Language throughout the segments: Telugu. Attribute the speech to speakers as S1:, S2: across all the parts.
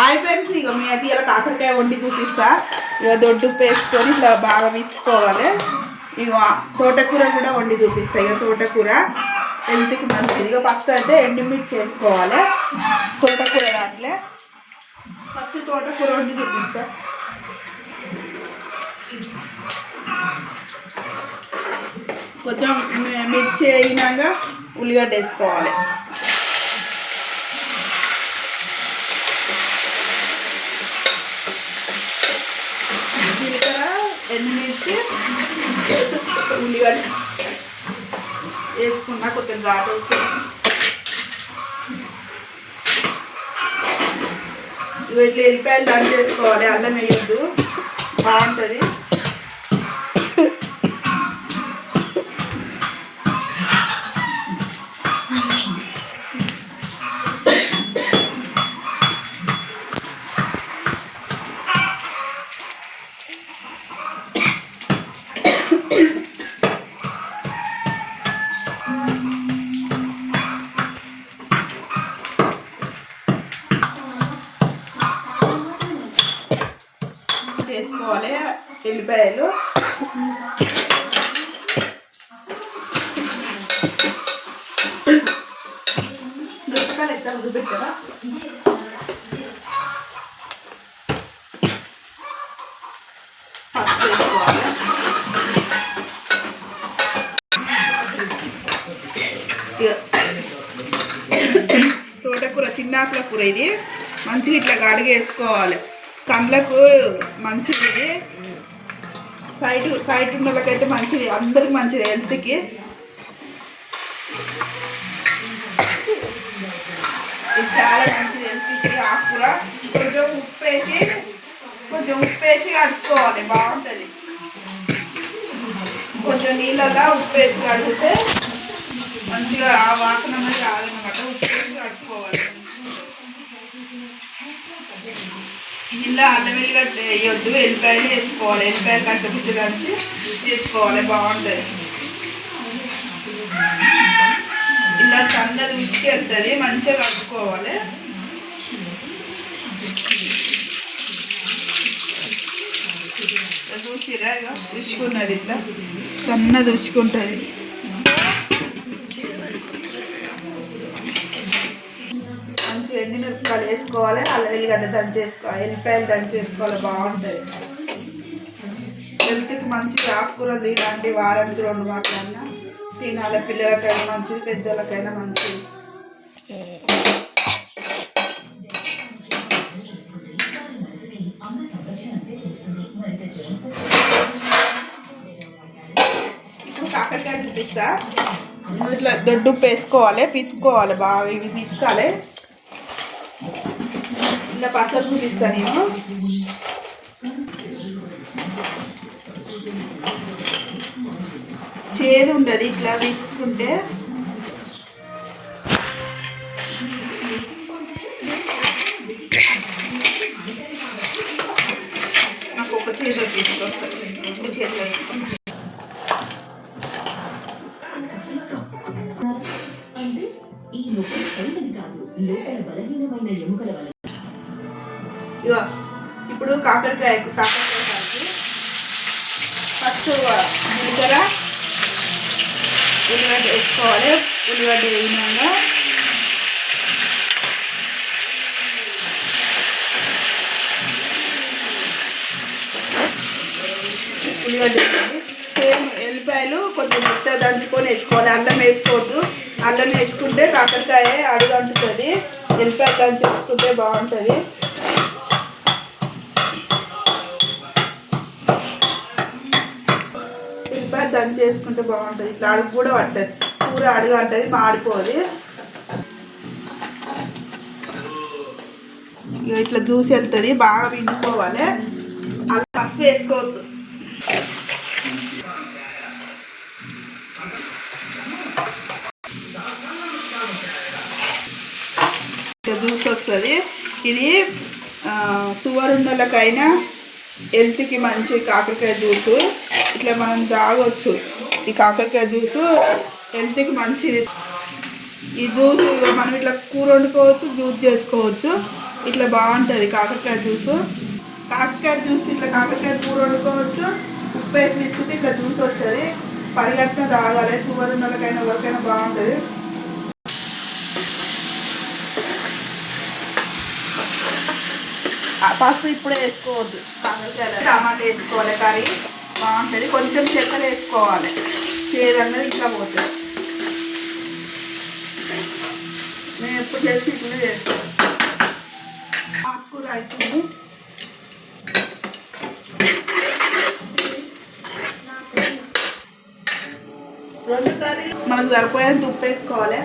S1: అయిపోయింది. ఇక మీ అది ఇలా కాకరకాయ వండి చూపిస్తా. ఇక దొడ్డు వేసుకొని ఇట్లా బాగా విసుకోవాలి. ఇక తోటకూర కూడా వండి చూపిస్తా. ఇక తోటకూర హెల్త్కి మంచిది. ఇక ఫస్ట్ అయితే ఎండుమిర్చి చేసుకోవాలి తోటకూర దాంట్లో. ఫస్ట్ తోటకూర వండి చూపిస్తా. కొంచెం మిర్చి అయినాక ఉల్లిగడ్డ వేసుకోవాలి. జీలకర్ర, ఎండుమిర్చి, ఉల్లిగడ్డ వేసుకున్నా కొంచెం ఘాటు వస్తుంది. ఇట్లా ఎల్లిపాయలు దంచి చేసుకోవాలి. అల్లం వేయద్దు, బాగుంటుంది. చేసుకోవాలి ఎల్లిపాయలు. మిరపకాయలు ఎట్లా ఉడిపెట్టారా? పసుపు వేసుకోవాలి. తోటకూర చిన్నాకుల కూర ఇది. మంచిగా ఇట్లా గడిగి వేసుకోవాలి. కండ్లకు మంచిది. సైట్ ఉన్న వాళ్ళకైతే మంచిది, అందరికి మంచిది హెల్త్కి. ఇది చాలా మంచిది హెల్త్కి ఆకుకూర. కొంచెం ఉప్పు వేసి కడుక్కోవాలి, బాగుంటుంది. కొంచెం నీళ్ళగా ఉప్పు వేసి కడిగితే మంచిగా ఆ వాసన అనేది రాదన్నమాట. ఉప్పు వేసి కడుక్కోవాలి. ఇలా అల్లం వెల్లిగడ్డ వేయొద్దు, ఎల్లిపాయలు వేసుకోవాలి. ఎల్లిపాయలు కట్టబుచ్చి దంచి వేసుకోవాలి, బాగుంటుంది. ఇలా చన్నది ఉసికి వెళ్తుంది, మంచిగా కలుపుకోవాలి. చూసిరా ఇక ఉసుకున్నది, ఇట్లా సన్నది ఉసుకుంటుంది. మంచిగా ఎండుమిరపకాయలు వేసుకోవాలి. అల్లం వెల్లిగడ్డ దంచి వేసుకోవాలి. ఎల్లిపాయలు దంచి వేసుకోవాలి, బాగుంటుంది. హెల్త్కి మంచిది. ఆకుకూరలు తినండి, వారానికి 2 మాటలన్నా తినాలి. పిల్లలకైనా మంచిది, పెద్దలకైనా మంచిది. ఇప్పుడు కాకరకాయ చూపిస్తా. ఇట్లా దొడ్డు వేసుకోవాలి, పిచ్చుకోవాలి బాగా. ఇవి పిచ్చుకోవాలి. ఇలా పచ్చడి చూపిస్తా నేను. చేదు ఉండదు ఇట్లా తీసుకుంటే. నాకు ఒక చేతిలో తీసుకొస్తాను, ఒక చేతిలో తీసుకుంటా. ఇగో ఇప్పుడు కాకరకాయ కాల్చి ఫస్ట్ జీలకర్ర, ఉల్లిగడ్డ వేసుకోవాలి. ఉల్లిగడ్డ వేసినాక ఉల్లిగడ్డ సేమ్ ఎల్లిపాయలు కొంచెం మెత్తగా దంచుకొని వేసుకోవాలి. అల్లం వేసుకోవద్దు. అల్లం వేసుకుంటే కాకరకాయ అడుగు అంటుతుంది. ఎల్లిపాయ దంచి వేసుకుంటే బాగుంటుంది. ఎల్లిపాయ దంచి వేసుకుంటే బాగుంటుంది. ఇట్లా అడుగు కూడా పట్టదు, కూర అడుగు అంటుంది, మాడిపోదు. ఇట్లా జ్యూస్ వెళ్తుంది, బాగా పిండుకోవాలి. అల్లం పసుపు వేసుకోవద్దు. జ్యూస్ వస్తుంది. ఇది షుగర్ ఉన్నోళ్ళకైనా హెల్త్కి మంచి కాకరకాయ జ్యూసు. ఇట్లా మనం తాగొచ్చు. ఈ కాకరకాయ జ్యూసు హెల్త్కి మంచిది. ఈ జ్యూస్ మనం ఇట్లా కూర వండుకోవచ్చు, జ్యూస్ చేసుకోవచ్చు. ఇట్లా బాగుంటుంది కాకరకాయ జ్యూస్. కాకరకాయ జ్యూస్ ఇట్లా కాకరకాయ కూర వండుకోవచ్చు. ఉప్పు వేసి తీసుకుంటే ఇట్లా జ్యూస్ వస్తుంది. పరిగెత్తున తాగాలి. షుగర్ ఉన్న వాళ్ళకైనా ఎవరికైనా బాగుంటుంది. పసుపు ఇప్పుడే వేసుకోవద్దు. కాకరకాయ టమాటా వేసుకోవాలి. కర్రీ బాగుంటుంది. కొంచెం చక్కెర వేసుకోవాలి. చేదన్నది ఇట్లా పోతుంది. నేను ఎప్పుడు చేసి ఇట్లా చేస్తాను. ఆకుకూర అవుతుంది. రెండు కర్రీ మనకు సరిపోయేంత ఉప్పు వేసుకోవాలి.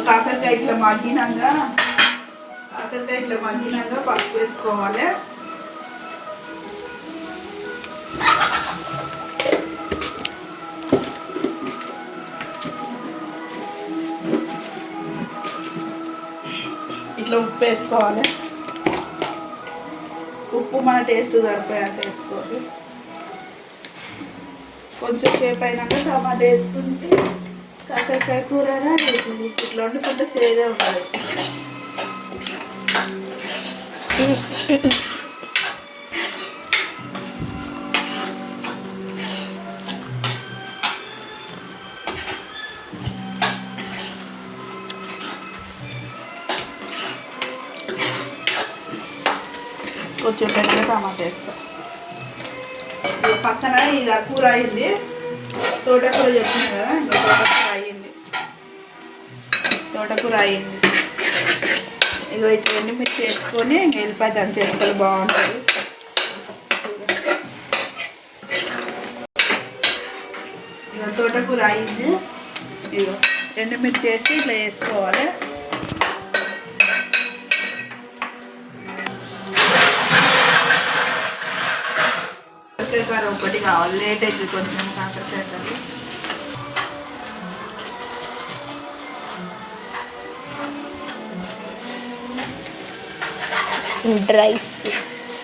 S1: కాకరకాయ ఇట్లా మగ్గినాక పసుపు వేసుకోవాలి. ఇట్లా ఉప్పు వేసుకోవాలి. ఉప్పు మన టేస్ట్ సరిపోయేంత వేసుకోవాలి. కొంచెం సేపు అయినాక టమాటా వేసుకుంటే కాకరకాయ కూర అవుతుంది. ఇట్లా వండుకుంటే చేదే ఉంటుంది. కొంచెం పెద్దగా టమాటా వేస్తా. పక్కన ఇది కూర అయింది. తోటకూర చెప్పింది కదా, ఇంకా తోటకూర అయింది. ఇగో ఇట్లా ఎండుమిర్చి వేసుకొని వెళ్ళిపోయి దాన్ని చేసుకొని బాగుంటుంది. ఇక తోటకూర అయింది. ఇగో ఎండుమిర్చి వేసి ఇట్లా వేసుకోవాలి. కాకరకాయ ఒకటి కావాలి. లేట్ అవుతుంది కొంచెం కాకరకాయ కర్రీ.
S2: డ్రై ఫ్రూట్స్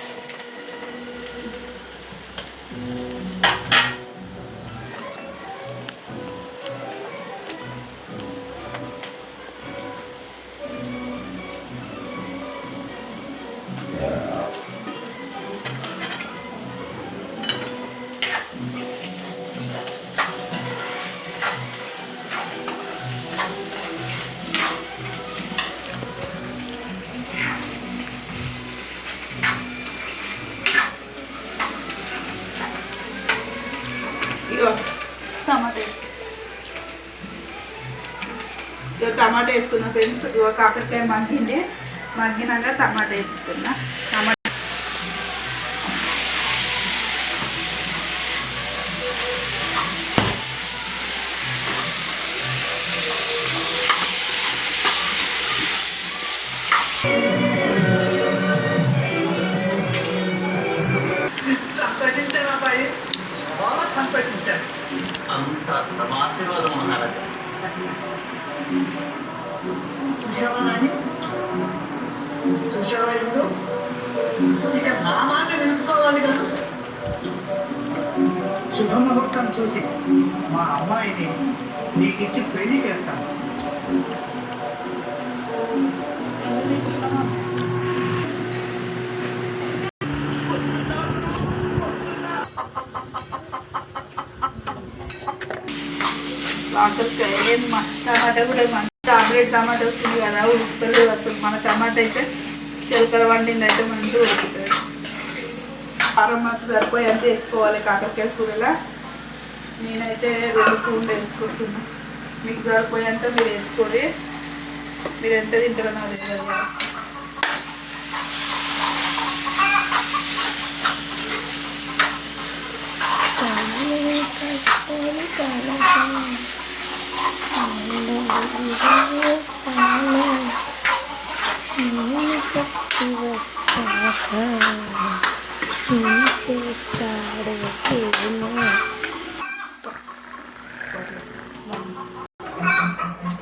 S1: టమాటా వేస్తున్నా ఫ్రెండ్స్. కాకరకాయ మగ్గినాక టమాటా వేస్తున్నా. టమాటా
S3: అంత తమ ఆశీర్వాదం అన్నారా? చూసావా ఇప్పుడు ఇక నా మాట వినుకోవాలి కదా. శుభముహూర్తం చూసి మా అమ్మాయిని నీకిచ్చి పెళ్లి చేస్తాను.
S1: కాకరకాయ టమాటా కూడా మంచి ఆమ్లెట్ టమాటా వస్తుంది కదా, ఉడుకుతలేదు అసలు. మన టమాటా అయితే చిలకల వండింది అయితే మంచిగా ఉడుకుతుంది. కారం మాకు సరిపోయేంత వేసుకోవాలి కాకరకాయ కూరలా. నేనైతే 2 స్పూన్లు వేసుకుంటున్నా. మీకు సరిపోయేంత మీరు వేసుకోండి. మీరు ఎంత తింటారో నాకు తెలియదు కదా.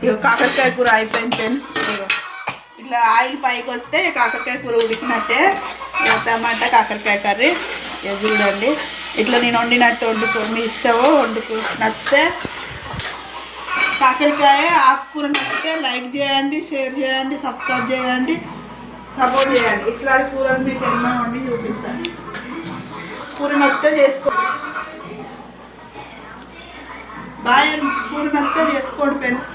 S1: ఇక కాకరకాయ కూర అయిపోయింది ఫ్రెండ్స్. ఇట్లా ఆయిల్ పైకి వస్తే కాకరకాయ కూర ఉడికినట్టే. ఇక టమాటా కాకరకాయ కర్రీ ఇక చూడండి. ఇట్లా నేను వండినట్టు వండుకో, మీ ఇష్టమో వండుకో. నచ్చితే కాకరకాయ ఆకుకూర నచ్చితే లైక్ చేయండి, షేర్ చేయండి, సబ్స్క్రైబ్ చేయండి, సపోర్ట్ చేయండి. ఇట్లాంటి కూరలు మీకు ఎన్నో వండి చూపిస్తాను. కూర నచ్చితే చేసుకో. బాయ్. కూర నచ్చితే చేసుకోండి ఫ్రెండ్స్.